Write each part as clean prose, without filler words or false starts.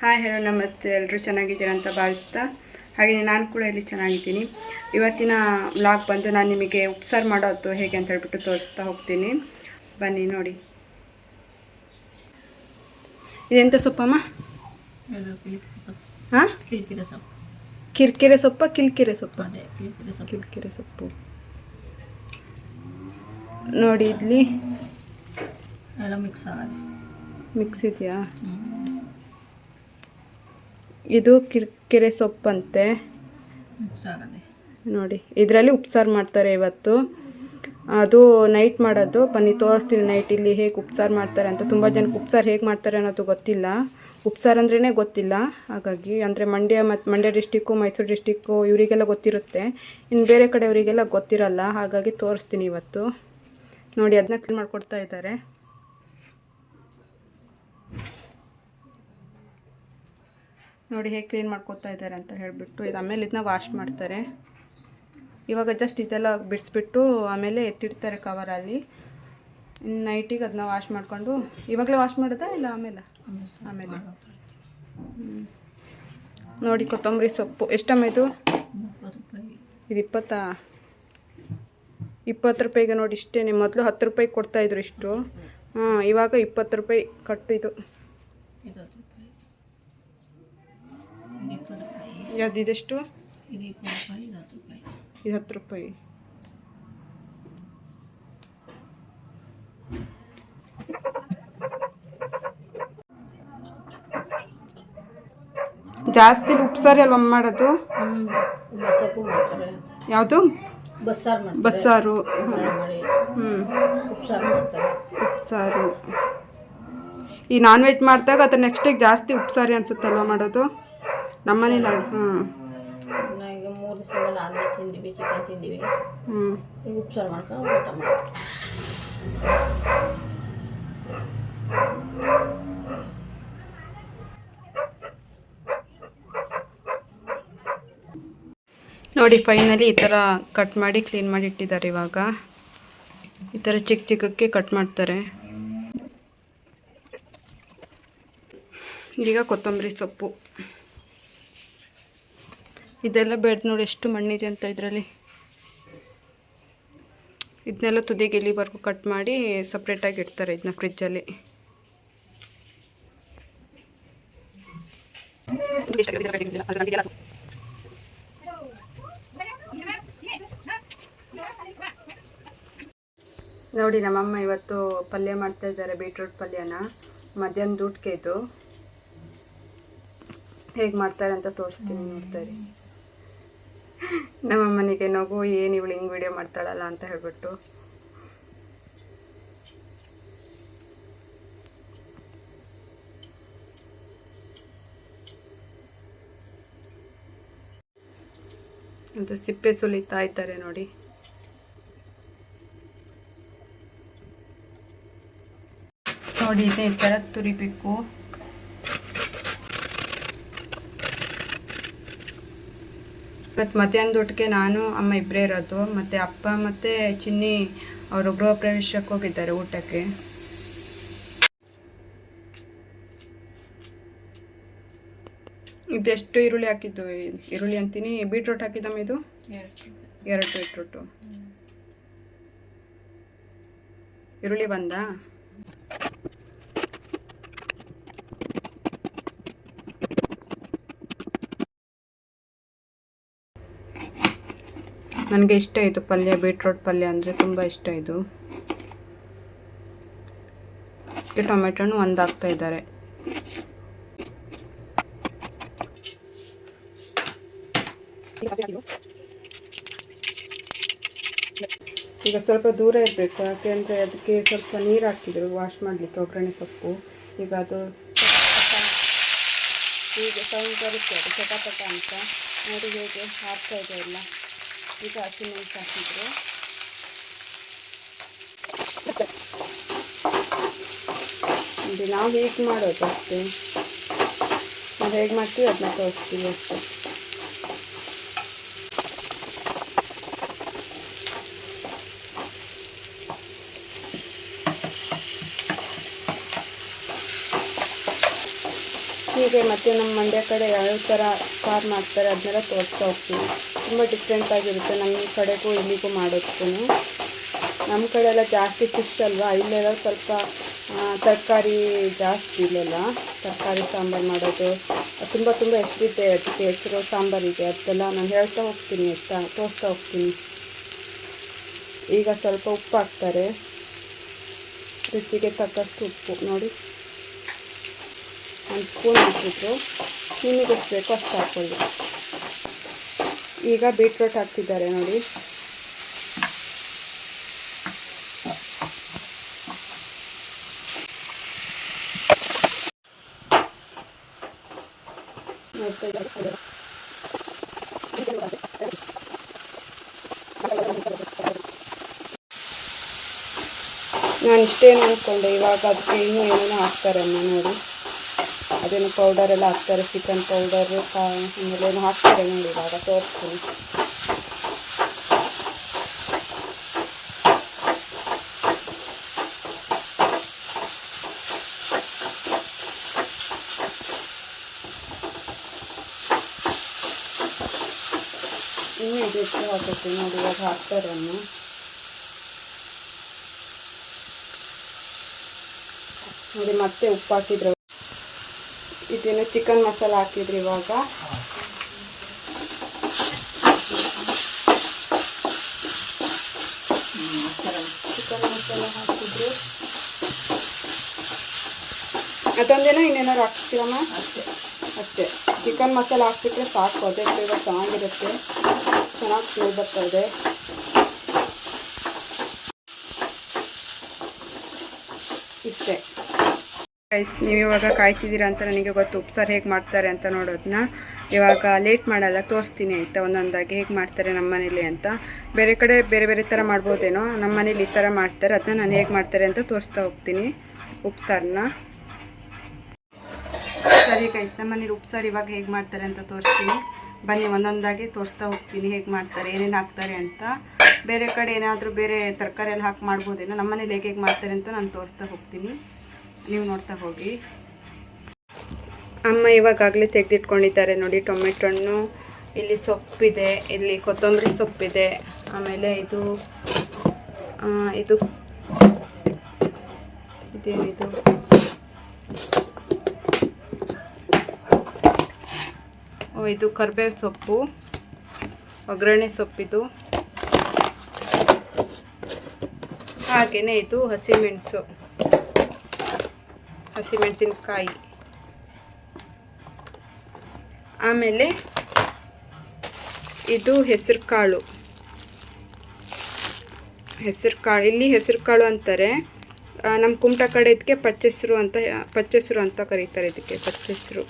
Hi hello ನಮಸ್ತೆ, ಎಲ್ಲರೂ ಚೆನ್ನಾಗಿದ್ದೀರಾ ಅಂತ ಭಾವಿಸ್ತಾ, ಹಾಗೆಯೇ ನಾನು ಕೂಡ ಇಲ್ಲಿ ಚೆನ್ನಾಗಿದ್ದೀನಿ. ಇವತ್ತಿನ ವ್ಲಾಗ್ ಬಂದು ನಾನು ನಿಮಗೆ ಉಪ್ಸಾರು ಮಾಡೋದು ಹೇಗೆ ಅಂತ ಹೇಳ್ಬಿಟ್ಟು ತೋರಿಸ್ತಾ ಹೋಗ್ತೀನಿ. ಬನ್ನಿ ನೋಡಿ. ಇದೆಂಥ ಸೊಪ್ಪಮ್ಮ? ಹಾಂ, ಕಿರಿಕಿರೆ ಸೊಪ್ಪ, ಕಿಲ್ಕಿರೆ ಸೊಪ್ಪು. ಕಿಲ್ಕಿರೆ ಸೊಪ್ಪು ನೋಡಿ. ಇಲ್ಲಿ ಎಲ್ಲ ಮಿಕ್ಸ್ ಇದೆಯಾ? ಇದು ಕಿರಿಕಿರೆ ಸೊಪ್ಪಂತೆ ನೋಡಿ. ಇದರಲ್ಲಿ ಉಪ್ಸಾರು ಮಾಡ್ತಾರೆ ಇವತ್ತು. ಅದು ನೈಟ್ ಮಾಡೋದು. ಬನ್ನಿ ತೋರಿಸ್ತೀನಿ ನೈಟ್ ಇಲ್ಲಿ ಹೇಗೆ ಉಪ್ಸಾರು ಮಾಡ್ತಾರೆ ಅಂತ. ತುಂಬ ಜನಕ್ಕೆ ಉಪ್ಸಾರು ಹೇಗೆ ಮಾಡ್ತಾರೆ ಅನ್ನೋದು ಗೊತ್ತಿಲ್ಲ. ಉಪ್ಸಾರು ಅಂದ್ರೇ ಗೊತ್ತಿಲ್ಲ. ಹಾಗಾಗಿ ಅಂದರೆ ಮಂಡ್ಯ ಡಿಸ್ಟಿಕ್ಕು, ಮೈಸೂರು ಡಿಸ್ಟಿಕ್ಕು ಇವರಿಗೆಲ್ಲ ಗೊತ್ತಿರುತ್ತೆ. ಇನ್ನು ಬೇರೆ ಕಡೆಯವರಿಗೆಲ್ಲ ಗೊತ್ತಿರಲ್ಲ. ಹಾಗಾಗಿ ತೋರಿಸ್ತೀನಿ ಇವತ್ತು ನೋಡಿ. ಅದನ್ನ ಕ್ಲೀನ್ ಮಾಡಿಕೊಡ್ತಾ ಇದ್ದಾರೆ ನೋಡಿ, ಹೇಗೆ ಕ್ಲೀನ್ ಮಾಡ್ಕೊತಾ ಇದ್ದಾರೆ ಅಂತ ಹೇಳಿಬಿಟ್ಟು. ಇದು ಆಮೇಲೆ ಇದನ್ನ ವಾಶ್ ಮಾಡ್ತಾರೆ. ಇವಾಗ ಜಸ್ಟ್ ಇದೆಲ್ಲ ಬಿಡಿಸ್ಬಿಟ್ಟು ಆಮೇಲೆ ಎತ್ತಿಡ್ತಾರೆ ಕವರಲ್ಲಿ. ಇನ್ನು ನೈಟಿಗೆ ಅದನ್ನ ವಾಶ್ ಮಾಡಿಕೊಂಡು, ಇವಾಗಲೇ ವಾಶ್ ಮಾಡೋದಾ ಇಲ್ಲ ಆಮೇಲೆ? ನೋಡಿ. ಕೊತ್ತಂಬರಿ ಸೊಪ್ಪು ಎಷ್ಟಮ್ಮ ಇದು? ಇದು 20 ರೂಪಾಯಿಗೆ ನೋಡಿ. ಇಷ್ಟೇ. ಮೊದಲು 10 ರೂಪಾಯಿಗೆ ಕೊಡ್ತಾಯಿದ್ರು ಇಷ್ಟು. ಇವಾಗ 20 ರೂಪಾಯಿ ಕಟ್ಟು. ಇದು ಯಾವ್ದು ಇದೆಷ್ಟು? ಇದು 10 ರೂಪಾಯಿ. ಜಾಸ್ತಿ ಉಪ್ಸಾರು ಅಲ್ವ ಮಾಡೋದು? ಯಾವುದು? ಬಸ್ಸಾರು. ಉಪ್ಸಾರು. ಈ ನಾನ್ ವೆಜ್ ಮಾಡಿದಾಗ ಅದ್ರ ನೆಕ್ಸ್ಟಿಗೆ ಜಾಸ್ತಿ ಉಪ್ಸಾರಿ ಅನ್ಸುತ್ತಲ್ವ ಮಾಡೋದು ನಮ್ಮನೇಲಿ. ಈಗ 3 ದಿವಸ ನಾನ್ ವೆಜ್ ತಿಂದಿವಿ, ಚಿಕನ್ ತಿಂದಿವಿ. ಈಗ ಉಪ್ಸಾರು ಮಾಡ್ಕೊಂಡು ಊಟ ಮಾಡಿ ನೋಡಿ. ಫೈನಲಿ ಈ ಥರ ಕಟ್ ಮಾಡಿ ಕ್ಲೀನ್ ಮಾಡಿ ಇಟ್ಟಿದ್ದಾರೆ. ಇವಾಗ ಈ ಥರ ಚಿಕ್ಕ ಚಿಕ್ಕಕ್ಕೆ ಕಟ್ ಮಾಡ್ತಾರೆ. ಈಗ ಕೊತ್ತಂಬರಿ ಸೊಪ್ಪು ಇದೆಲ್ಲ ಬೆಳೆದು ನೋಡಿ ಎಷ್ಟು ಮಣ್ಣಿದೆ ಅಂತ ಇದರಲ್ಲಿ. ಇದನ್ನೆಲ್ಲ ತುದಿಗೆ ಇಲ್ಲಿವರೆಗೂ ಕಟ್ ಮಾಡಿ ಸಪ್ರೇಟಾಗಿ ಇಡ್ತಾರೆ ಇದನ್ನ ಫ್ರಿಜ್ಜಲ್ಲಿ. ನೋಡಿ, ನಮ್ಮಮ್ಮ ಇವತ್ತು ಪಲ್ಯ ಮಾಡ್ತಾ ಇದ್ದಾರೆ, ಬೀಟ್ರೂಟ್ ಪಲ್ಯನ. ಮಧ್ಯಾಹ್ನದ ಊಟಕ್ಕೆ ಇದು ಹೇಗೆ ಮಾಡ್ತಾರೆ ಅಂತ ತೋರಿಸ್ತೀನಿ, ನೋಡ್ತಾರೆ. ನಮ್ಮಮ್ಮನಿಗೆ ನಗು, ಏನು ಇವಳು ಹಿಂಗೆ ವಿಡಿಯೋ ಮಾಡ್ತಾಳಲ್ಲ ಅಂತ ಹೇಳ್ಬಿಟ್ಟು. ಅದು ಸಿಪ್ಪೆ ಸುಲಿತಾ ಇದ್ದಾರೆ ನೋಡಿ. ನೋಡಿ, ಇದೇ ಈ ಥರ ತುರಿಬೇಕು. ಮತ್ತು ಮಧ್ಯಾಹ್ನದ ಊಟಕ್ಕೆ ನಾನು ಅಮ್ಮ ಇಬ್ಬರೇ ಇರೋದು. ಮತ್ತು ಅಪ್ಪ ಮತ್ತು ಚಿನ್ನಿ ಅವರು ಗೃಹ ಪ್ರವೇಶಕ್ಕೆ ಹೋಗಿದ್ದಾರೆ ಊಟಕ್ಕೆ. ಇದೆಷ್ಟು ಈರುಳ್ಳಿ ಹಾಕಿದ್ದು? ಈರುಳ್ಳಿ ಅಂತೀನಿ, ಬೀಟ್ರೂಟ್ ಹಾಕಿದ್ದಮ್ಮ ಇದು 2 ಬೀಟ್ರೂಟು. ಈರುಳ್ಳಿ ಬಂದಾ? ನನಗೆ ಇಷ್ಟ ಇದು ಪಲ್ಯ, ಬೀಟ್ರೂಟ್ ಪಲ್ಯ ಅಂದರೆ ತುಂಬ ಇಷ್ಟ ಇದು. ಟೊಮೆಟೊನು ಒಂದು ಹಾಕ್ತಾ ಇದ್ದಾರೆ. ಈಗ ಸ್ವಲ್ಪ ದೂರ ಇರಬೇಕು, ಯಾಕೆಂದರೆ ಅದಕ್ಕೆ ಸ್ವಲ್ಪ ನೀರು ಹಾಕಿದ್ರು ವಾಶ್ ಮಾಡಲಿಕ್ಕೆ, ಒಗ್ಗರಣೆ ಸೊಪ್ಪು. ಈಗ ಅದು ಹೀಗೆ ಸೌಂಡ್ ಬರುತ್ತೆ, ಅದು ಚಟಪಟ ಅಂತ ನೋಡಿ ಹೇಗೆ ಹಾಕ್ತಾ ಇದೆ ಎಲ್ಲ. ಈಗ ಹಸಿಮೆಣಸು ಹಾಕಿದ್ರು. ನಾವು ಹೇಗೆ ಮಾಡೋದು ಅಷ್ಟೇ, ನಾವು ಹೇಗೆ ಮಾಡ್ತೀವಿ ಅದನ್ನ ತೋರಿಸ್ತೀವಿ ಅಷ್ಟೇ. ಹೀಗೆ ಮತ್ತು ನಮ್ಮ ಮಂಡ್ಯ ಕಡೆ ಯಾವ್ಯಾವ ಥರ ಸಾರು ಮಾಡ್ತಾರೆ ಅದನ್ನೆಲ್ಲ ತೋರಿಸ್ತಾ ಹೋಗ್ತೀನಿ. ತುಂಬ ಡಿಫ್ರೆಂಟಾಗಿರುತ್ತೆ ನಮ್ಮ ಕಡೆಗೂ ಇಲ್ಲಿಗೂ ಮಾಡೋದಕ್ಕೂ. ನಮ್ಮ ಕಡೆ ಎಲ್ಲ ಜಾಸ್ತಿ ಫಿಶ್ ಅಲ್ವಾ, ಇಲ್ಲೆಲ್ಲ ಸ್ವಲ್ಪ ತರಕಾರಿ ಜಾಸ್ತಿ. ಇಲ್ಲೆಲ್ಲ ತರಕಾರಿ ಸಾಂಬಾರು ಮಾಡೋದು ತುಂಬ ಹೆಸರಿದೆ, ಅದಕ್ಕೆ ಹೆಸರು ಸಾಂಬಾರಿಗೆ ಅದೆಲ್ಲ ನಾನು ಹೇಳ್ತಾ ಹೋಗ್ತೀನಿ ಆಯಿತಾ, ತೋರಿಸ್ತಾ ಹೋಗ್ತೀನಿ. ಈಗ ಸ್ವಲ್ಪ ಉಪ್ಪು ಹಾಕ್ತಾರೆ, ರುಚಿಗೆ ತಕ್ಕಷ್ಟು ಉಪ್ಪು ನೋಡಿ, 1 ಸ್ಪೂನ್ ಹಾಕಿದ್ರು. ನಿಮಗೆ ಎಷ್ಟು ಬೇಕೋ ಅಷ್ಟು ಹಾಕ್ಕೊಳ್ಳಿ. ಈಗ ಬೀಟ್ರೋಟ್ ಹಾಕ್ತಿದ್ದಾರೆ ನೋಡಿ. ನಾನು ಇಷ್ಟೇನು ಅಂದ್ಕೊಂಡೆ, ಇವಾಗ ಅದಕ್ಕೆ ಇನ್ನೂ ಏನೇನೋ ಹಾಕ್ತಾರೆ ಅಮ್ಮ ನೋಡಿ. ಅದೇನು ಪೌಡರೆಲ್ಲ ಹಾಕ್ತಾರೆ, ಚಿಕನ್ ಪೌಡರು ಆಮೇಲೆ ಏನೋ ಹಾಕ್ತಾರೆ ನೋಡಿ. ಇವಾಗ ತೋರಿಸ್ತೀನಿ. ಇನ್ನೂ ಇದು ಹೆಚ್ಚು ಹಾಕುತ್ತೆ ನೋಡಿ. ಇವಾಗ ಹಾಕ್ತಾರೆ ಅಮ್ಮ. ನೋಡಿ ಮತ್ತೆ ಉಪ್ಪು ಹಾಕಿದ್ರು. ಇದೇನು ಚಿಕನ್ ಮಸಾಲ ಹಾಕಿದ್ರು. ಇವಾಗ ಚಿಕನ್ ಮಸಾಲ ಹಾಕಿದ್ರು. ಅದೊಂದೇನೋ ಇನ್ನೇನಾದ್ರು ಹಾಕ್ತೀರಮ್ಮ? ಅಷ್ಟೇ. ಚಿಕನ್ ಮಸಾಲ ಹಾಕ್ಬಿಟ್ರೆ ಸಾಕು, ಅದೇ ಫ್ಲೇವರ್ ಚೆನ್ನಾಗಿರುತ್ತೆ, ಚೆನ್ನಾಗಿ ಫ್ಲೇವರ್ ಬರ್ತದೆ. ಇಷ್ಟೇ ಗೈಸ್. ನೀವು ಇವಾಗ ಕಾಯ್ತಿದ್ದೀರಾ ಅಂತ ನನಗೆ ಗೊತ್ತು, ಉಪ್ಸಾರು ಹೇಗೆ ಮಾಡ್ತಾರೆ ಅಂತ ನೋಡೋದನ್ನ. ಇವಾಗ ಲೇಟ್ ಮಾಡಲ್ಲ, ತೋರಿಸ್ತೀನಿ ಆಯಿತಾ, ಒಂದೊಂದಾಗಿ ಹೇಗೆ ಮಾಡ್ತಾರೆ ನಮ್ಮ ಮನೇಲಿ ಅಂತ. ಬೇರೆ ಕಡೆ ಬೇರೆ ಥರ ಮಾಡ್ಬೋದೇನೋ, ನಮ್ಮ ಮನೇಲಿ ಈ ಥರ ಮಾಡ್ತಾರೆ. ಅದನ್ನ ನಾನು ಹೇಗೆ ಮಾಡ್ತಾರೆ ಅಂತ ತೋರಿಸ್ತಾ ಹೋಗ್ತೀನಿ ಉಪ್ಸಾರನ್ನ. ಸರಿ ಗೈಸ್, ನಮ್ಮ ಮನೇಲಿ ಉಪ್ಸಾರು ಇವಾಗ ಹೇಗೆ ಮಾಡ್ತಾರೆ ಅಂತ ತೋರಿಸ್ತೀನಿ. ಬನ್ನಿ ಒಂದೊಂದಾಗಿ ತೋರಿಸ್ತಾ ಹೋಗ್ತೀನಿ ಹೇಗೆ ಮಾಡ್ತಾರೆ, ಏನೇನು ಹಾಕ್ತಾರೆ ಅಂತ. ಬೇರೆ ಕಡೆ ಏನಾದರೂ ಬೇರೆ ತರಕಾರಿ ಎಲ್ಲ ಹಾಕಿ ಮಾಡ್ಬೋದೇನೋ, ನಮ್ಮ ಮನೇಲಿ ಹೇಗೆ ಮಾಡ್ತಾರೆ ಅಂತ ನಾನು ತೋರಿಸ್ತಾ ಹೋಗ್ತೀನಿ, ನೀವು ನೋಡ್ತಾ ಹೋಗಿ. ಅಮ್ಮ ಇವಾಗಲೇ ತೆಗೆದಿಟ್ಕೊಂಡಿದ್ದಾರೆ ನೋಡಿ ಟೊಮೆಟೊ ಹಣ್ಣು. ಇಲ್ಲಿ ಸೊಪ್ಪಿದೆ, ಇಲ್ಲಿ ಕೊತ್ತಂಬರಿ ಸೊಪ್ಪಿದೆ, ಆಮೇಲೆ ಇದೇನಿದು ಇದು ಕರಿಬೇವು ಸೊಪ್ಪು, ಒಗ್ಗರಣೆ ಸೊಪ್ಪಿದು. ಹಾಗೆಯೇ ಇದು ಹಸಿಮೆಣಸಿನಕಾಯಿ. ಆಮೇಲೆ ಇದು ಹೆಸರು ಕಾಳು. ಇಲ್ಲಿ ಹೆಸರು ಕಾಳು ಅಂತಾರೆ. ನಮ್ಮ ಕುಮಟ ಕಡೆ ಇದಕ್ಕೆ ಪಚ್ಚೆಸರು ಅಂತ ಕರೀತಾರೆ. ಇದಕ್ಕೆ ಪಚ್ಚೆಸರು.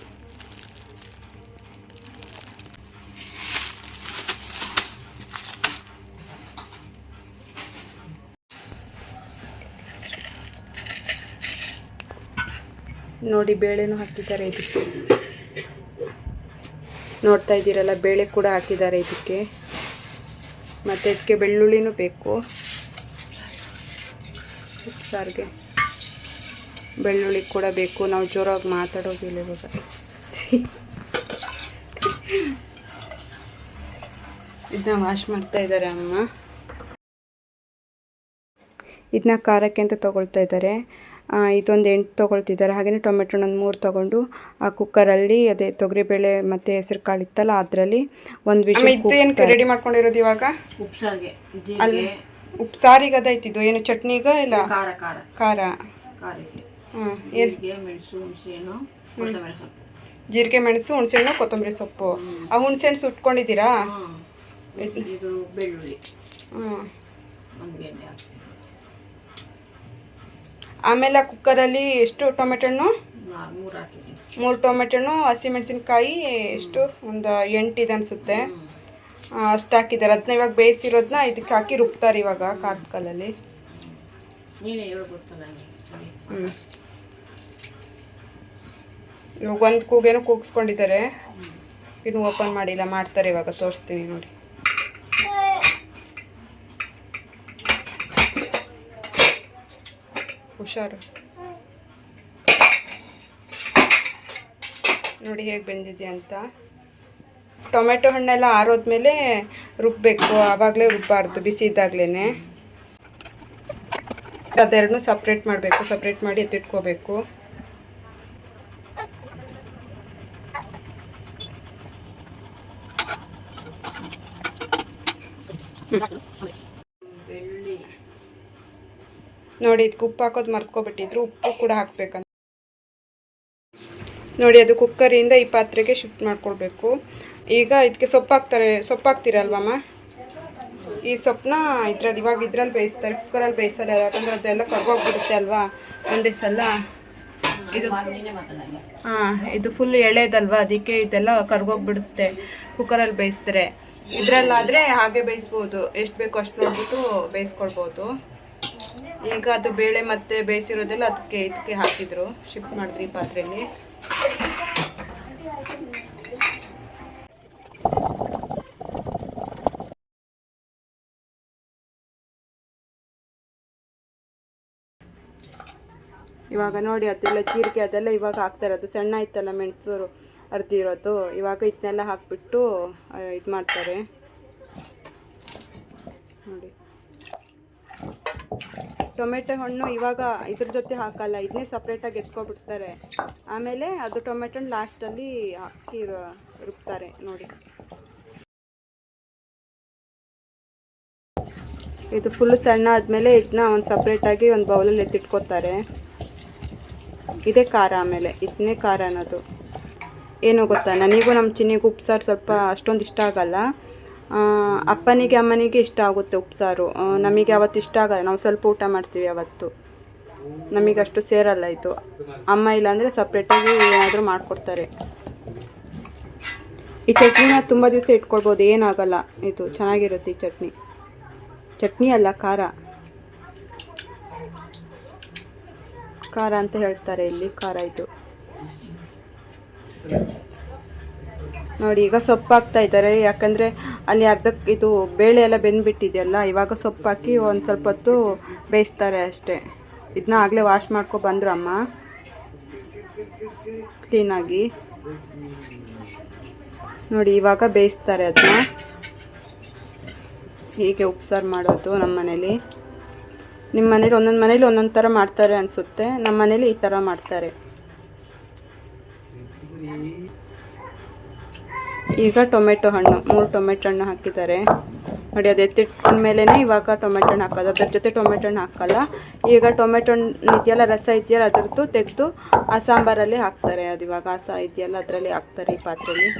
ನೋಡಿ ಬೇಳೆನೂ ಹಾಕಿದ್ದಾರೆ ಇದಕ್ಕೆ, ನೋಡ್ತಾ ಇದ್ದೀರಲ್ಲ, ಬೇಳೆ ಕೂಡ ಹಾಕಿದ್ದಾರೆ ಇದಕ್ಕೆ. ಮತ್ತು ಇದಕ್ಕೆ ಬೆಳ್ಳುಳ್ಳಿನೂ ಬೇಕು, ಸಾರಿಗೆ ಬೆಳ್ಳುಳ್ಳಿ ಕೂಡ ಬೇಕು. ನಾವು ಜೋರಾಗಿ ಮಾತಾಡೋದಿಲ್ಲ ಇವಾಗ. ಇದನ್ನ ವಾಶ್ ಮಾಡ್ತಾ ಇದ್ದಾರೆ ಅಮ್ಮ. ಇದನ್ನ ಖಾರಕ್ಕೆ ಅಂತ ತೊಗೊಳ್ತಾ ಇದ್ದಾರೆ. ಇದೊಂದು 8 ತೊಗೊಳ್ತಿದ್ದಾರೆ. ಹಾಗೆಯೇ ಟೊಮೆಟೊ ಒಂದು 3 ತೊಗೊಂಡು ಆ ಕುಕ್ಕರಲ್ಲಿ ಅದೇ ತೊಗರಿಬೇಳೆ ಮತ್ತು ಹೆಸರು ಕಾಳು ಇತ್ತಲ್ಲ ಅದರಲ್ಲಿ ಒಂದು ವಿಷಯ ರೆಡಿ ಮಾಡ್ಕೊಂಡಿರೋದು. ಇವಾಗ ಉಪ್ಸಾರಿಗೆ ಅದೈತಿದ್ದು ಏನು ಚಟ್ನಿಗ ಇಲ್ಲ ಖಾರ. ಜೀರಿಗೆ ಮೆಣಸು ಹುಣಸೆಹಣ್ಣು ಕೊತ್ತಂಬರಿ ಸೊಪ್ಪು. ಆ ಹುಣಸೆಹಣ್ಣು ಸುಟ್ಕೊಂಡಿದ್ದೀರಾ? ಆಮೇಲೆ ಕುಕ್ಕರಲ್ಲಿ ಎಷ್ಟು ಟೊಮೆಟೊ ಹಣ್ಣು? 3 ಟೊಮೆಟೊ ಹಣ್ಣು, ಹಸಿಮೆಣಸಿನ್ಕಾಯಿ ಎಷ್ಟು ಒಂದು 8 ಇದೆ ಅನಿಸುತ್ತೆ, ಅಷ್ಟು ಹಾಕಿದ್ದಾರೆ. ಅದನ್ನ ಇವಾಗ ಬೇಯಿಸಿರೋದನ್ನ ಇದಕ್ಕೆ ಹಾಕಿ ರುಬ್ತಾರೆ ಇವಾಗ ಖಾರದ ಕಲ್ಲಲ್ಲಿ. ಇವಾಗ ಒಂದು ಕೂಗೇನೋ ಕೂಗಿಸ್ಕೊಂಡಿದ್ದಾರೆ, ಇನ್ನು ಓಪನ್ ಮಾಡಿಲ್ಲ, ಮಾಡ್ತಾರೆ ಇವಾಗ, ತೋರಿಸ್ತೀನಿ ನೋಡಿ. ಹುಷಾರು. ನೋಡಿ ಹೇಗೆ ಬೆಂದಿದೆ ಅಂತ. ಟೊಮೆಟೊ ಹಣ್ಣೆಲ್ಲ ಆರೋದ್ಮೇಲೆ ರುಬ್ಬಬೇಕು, ಆವಾಗಲೇ ರುಬ್ಬಾರ್ದು ಬಿಸಿ ಇದ್ದಾಗಲೇ. ಅದೆರಡನ್ನೂ ಸಪ್ರೇಟ್ ಮಾಡಬೇಕು, ಸಪ್ರೇಟ್ ಮಾಡಿ ಎತ್ತಿಟ್ಕೋಬೇಕು. ನೋಡಿ ಇದಕ್ಕೆ ಉಪ್ಪು ಹಾಕೋದು ಮರ್ತ್ಕೊಬಿಟ್ಟಿದ್ರು, ಉಪ್ಪು ಕೂಡ ಹಾಕ್ಬೇಕಂತ. ನೋಡಿ ಅದು ಕುಕ್ಕರಿಂದ ಈ ಪಾತ್ರೆಗೆ ಶಿಫ್ಟ್ ಮಾಡ್ಕೊಳ್ಬೇಕು. ಈಗ ಇದಕ್ಕೆ ಸೊಪ್ಪು ಹಾಕ್ತೀರಲ್ವಮ್ಮ, ಈ ಸೊಪ್ಪನ್ನ ಇದ್ರಲ್ಲಿ ಬೇಯಿಸ್ತಾರೆ, ಕುಕ್ಕರಲ್ಲಿ ಬೇಯಿಸ್ತಾರೆ. ಯಾಕಂದ್ರೆ ಅದೆಲ್ಲ ಕರ್ಗೋಗ್ಬಿಡುತ್ತೆ ಅಲ್ವಾ ಒಂದೇ ಸಲ. ಇದು ಫುಲ್ ಎಳೆದಲ್ವಾ, ಅದಕ್ಕೆ ಇದೆಲ್ಲ ಕರ್ಗೋಗ್ಬಿಡುತ್ತೆ ಕುಕ್ಕರಲ್ಲಿ ಬೇಯಿಸಿದ್ರೆ. ಇದರಲ್ಲಾದರೆ ಹಾಗೆ ಬೇಯಿಸ್ಬೋದು, ಎಷ್ಟು ಬೇಕೋ ಅಷ್ಟು ನೋಡ್ಬಿಟ್ಟು ಬೇಯಿಸ್ಕೊಳ್ಬೋದು. ಈಗ ಅದು ಬೇಳೆ ಮತ್ತು ಬೇಯಿಸಿರೋದೆಲ್ಲ ಇದಕ್ಕೆ ಹಾಕಿದ್ರು, ಶಿಫ್ಟ್ ಮಾಡಿದ್ರಿ ಈ ಪಾತ್ರೆಯಲ್ಲಿ. ಇವಾಗ ನೋಡಿ ಅದೆಲ್ಲ ಜೀರಿಗೆ ಅದೆಲ್ಲ ಇವಾಗ ಹಾಕ್ತಾರೆ. ಅದು ಸಣ್ಣ ಇತ್ತಲ್ಲ ಮೆಣಸು ಅರ್ದಿರೋದು, ಇವಾಗ ಇದನ್ನೆಲ್ಲ ಹಾಕ್ಬಿಟ್ಟು ಇದು ಮಾಡ್ತಾರೆ ನೋಡಿ. ಟೊಮೆಟೊ ಹಣ್ಣು ಇವಾಗ ಇದ್ರ ಜೊತೆ ಹಾಕಲ್ಲ, ಇದನ್ನೇ ಸಪ್ರೇಟಾಗಿ ಎತ್ಕೊಬಿಡ್ತಾರೆ. ಆಮೇಲೆ ಅದು ಟೊಮೆಟೊ ಲಾಸ್ಟಲ್ಲಿ ಹಾಕಿ ರುಬ್ತಾರೆ ನೋಡಿ. ಇದು ಫುಲ್ ಸಣ್ಣ ಆದಮೇಲೆ ಇದನ್ನ ಒಂದು ಸಪ್ರೇಟಾಗಿ ಒಂದು ಬೌಲಲ್ಲಿ ಎತ್ತಿಟ್ಕೋತಾರೆ. ಇದೇ ಖಾರ. ಆಮೇಲೆ ಇದನ್ನೇ ಖಾರ ಅನ್ನೋದು. ಏನೋ ಗೊತ್ತಾ, ನನಗೂ ನಮ್ಮ ಚಿನ್ನಿಗೂ ಉಪ್ಸಾರು ಸ್ವಲ್ಪ ಅಷ್ಟೊಂದು ಇಷ್ಟ ಆಗಲ್ಲ. ಅಪ್ಪನಿಗೆ ಅಮ್ಮನಿಗೆ ಇಷ್ಟ ಆಗುತ್ತೆ ಉಪ್ಸಾರು, ನಮಗೆ ಅವತ್ತು ಇಷ್ಟ ಆಗಲ್ಲ. ನಾವು ಸ್ವಲ್ಪ ಊಟ ಮಾಡ್ತೀವಿ ಅವತ್ತು, ನಮಗೆ ಅಷ್ಟು ಸೇರಲ್ಲ ಇದು. ಅಮ್ಮ ಇಲ್ಲಾಂದರೆ ಸಪ್ರೇಟಾಗಿ ಏನಾದರೂ ಮಾಡಿಕೊಡ್ತಾರೆ. ಈ ಚಟ್ನಿನ ತುಂಬ ದಿವಸ ಇಟ್ಕೊಳ್ಬೋದು, ಏನಾಗಲ್ಲ. ಇದು ಚೆನ್ನಾಗಿರುತ್ತೆ ಈ ಚಟ್ನಿ ಅಲ್ಲ, ಖಾರ ಅಂತ ಹೇಳ್ತಾರೆ ಇಲ್ಲಿ, ಖಾರ ಇದು ನೋಡಿ. ಈಗ ಸೊಪ್ಪು ಹಾಕ್ತಾ ಇದ್ದಾರೆ, ಯಾಕಂದರೆ ಅಲ್ಲಿ ಅರ್ಧಕ್ಕೆ ಇದು ಬೇಳೆ ಎಲ್ಲ ಬೆಂದ್ಬಿಟ್ಟಿದೆಯಲ್ಲ. ಇವಾಗ ಸೊಪ್ಪು ಹಾಕಿ ಒಂದು ಸ್ವಲ್ಪ ಹೊತ್ತು ಬೇಯಿಸ್ತಾರೆ ಅಷ್ಟೇ. ಇದನ್ನ ಆಗಲೇ ವಾಶ್ ಮಾಡ್ಕೊ ಬಂದರು ಅಮ್ಮ ಕ್ಲೀನಾಗಿ. ನೋಡಿ ಇವಾಗ ಬೇಯಿಸ್ತಾರೆ ಅದನ್ನ. ಹೀಗೆ ಉಪ್ಸಾರು ಮಾಡೋದು ನಮ್ಮ ಮನೇಲಿ. ನಿಮ್ಮ ಮನೇಲಿ ಒಂದೊಂದು ಮನೇಲಿ ಒಂದೊಂದು ಥರ ಮಾಡ್ತಾರೆ ಅನಿಸುತ್ತೆ, ನಮ್ಮ ಮನೇಲಿ ಈ ಥರ ಮಾಡ್ತಾರೆ. ಈಗ ಟೊಮೆಟೊ ಹಣ್ಣು 3 ಟೊಮೆಟೊ ಹಣ್ಣು ಹಾಕಿದ್ದಾರೆ ನೋಡಿ. ಅದು ಎತ್ತಿಟ್ಕೊಂಡ್ಮೇಲೆ ಇವಾಗ ಟೊಮೆಟೊ ಹಣ್ಣು ಹಾಕೋದು, ಅದ್ರ ಜೊತೆ ಟೊಮೆಟೊ ಹಣ್ಣು ಹಾಕಲ್ಲ. ಈಗ ಟೊಮೆಟೊ ಹಣ್ಣು ಇದೆಯಲ್ಲ, ರಸ ಇದೆಯಲ್ಲ, ಅದರದ್ದು ತೆಗೆದು ಆ ಸಾಂಬಾರಲ್ಲಿ ಹಾಕ್ತಾರೆ. ಅದು ಇವಾಗ ಇದೆಯಲ್ಲ ಅದರಲ್ಲಿ ಹಾಕ್ತಾರೆ ಈ ಪಾತ್ರೆಯಲ್ಲಿ.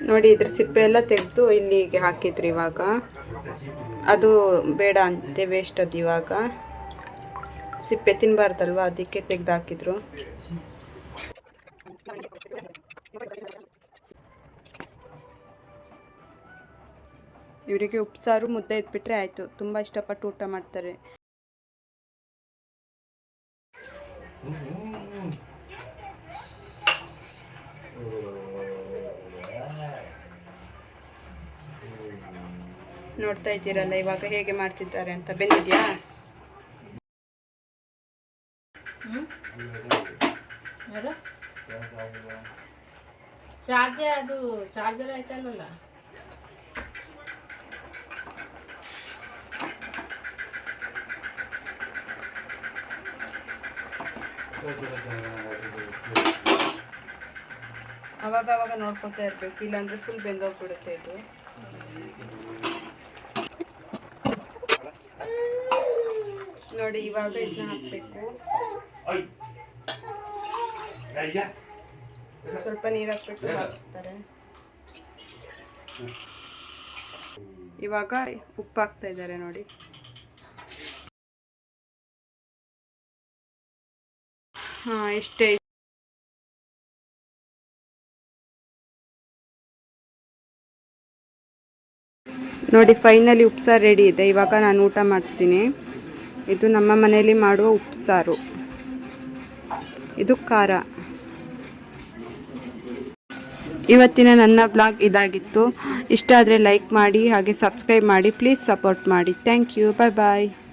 ನೋಡಿ ಇದ್ರ ಸಿಪ್ಪೆ ಎಲ್ಲ ತೆಗೆದು ಇಲ್ಲಿಗೆ ಹಾಕಿದ್ರು. ಇವಾಗ ಅದು ಬೇಡ ಅಂತೆ, ವೇಸ್ಟ್ ಅದು. ಇವಾಗ ಸಿಪ್ಪೆ ತಿನ್ನಬಾರ್ದಲ್ವ, ಅದಕ್ಕೆ ತೆಗೆದು ಹಾಕಿದ್ರು. ಇವರಿಗೆ ಉಪ್ಸಾರು ಮುದ್ದೆ ಇದ್ಬಿಟ್ರೆ ಆಯಿತು, ತುಂಬ ಇಷ್ಟಪಟ್ಟು ಊಟ ಮಾಡ್ತಾರೆ. ನೋಡ್ತಾ ಇದ್ದೀರಲ್ಲ ಇವಾಗ ಹೇಗೆ ಮಾಡ್ತಿದ್ದಾರೆ ಅಂತ. ಬೆಂದಿದ್ಯಾ? ಚಾರ್ಜರ್ ಆಯ್ತಲ್ಲ. ಅವಾಗ ನೋಡ್ಕೊತಾ ಇರ್ಬೇಕು, ಇಲ್ಲಾಂದ್ರೆ ಫುಲ್ ಬೆಂದೋಗ್ಬಿಡುತ್ತೆ ಇದು. ನೋಡಿ ಇವಾಗ ಇದನ್ನ ಹಾಕಬೇಕು. ಸ್ವಲ್ಪ ನೀರು ಹಾಕ್ಬಿಟ್ಟು ಹಾಕ್ತಾರೆ. ಇವಾಗ ಉಪ್ಪು ಹಾಕ್ತಾ ಇದ್ದಾರೆ ನೋಡಿ. ಎಷ್ಟೇ ನೋಡಿ, ಫೈನಲಿ ಉಪ್ಸಾರು ರೆಡಿ ಇದೆ. ಇವಾಗ ನಾನು ಊಟ ಮಾಡ್ತೀನಿ. ಇದು ನಮ್ಮ ಮನೆಯಲ್ಲಿ ಮಾಡುವ ಉಪ್ಸಾರು. ಇದು ಖಾರ. ಇವತ್ತಿನ ನನ್ನ ಬ್ಲಾಗ್ ಇದಾಗಿತ್ತು. ಇಷ್ಟ ಆದರೆ ಲೈಕ್ ಮಾಡಿ ಹಾಗೆ ಸಬ್ಸ್ಕ್ರೈಬ್ ಮಾಡಿ. ಪ್ಲೀಸ್ ಸಪೋರ್ಟ್ ಮಾಡಿ. Thank you. Bye bye.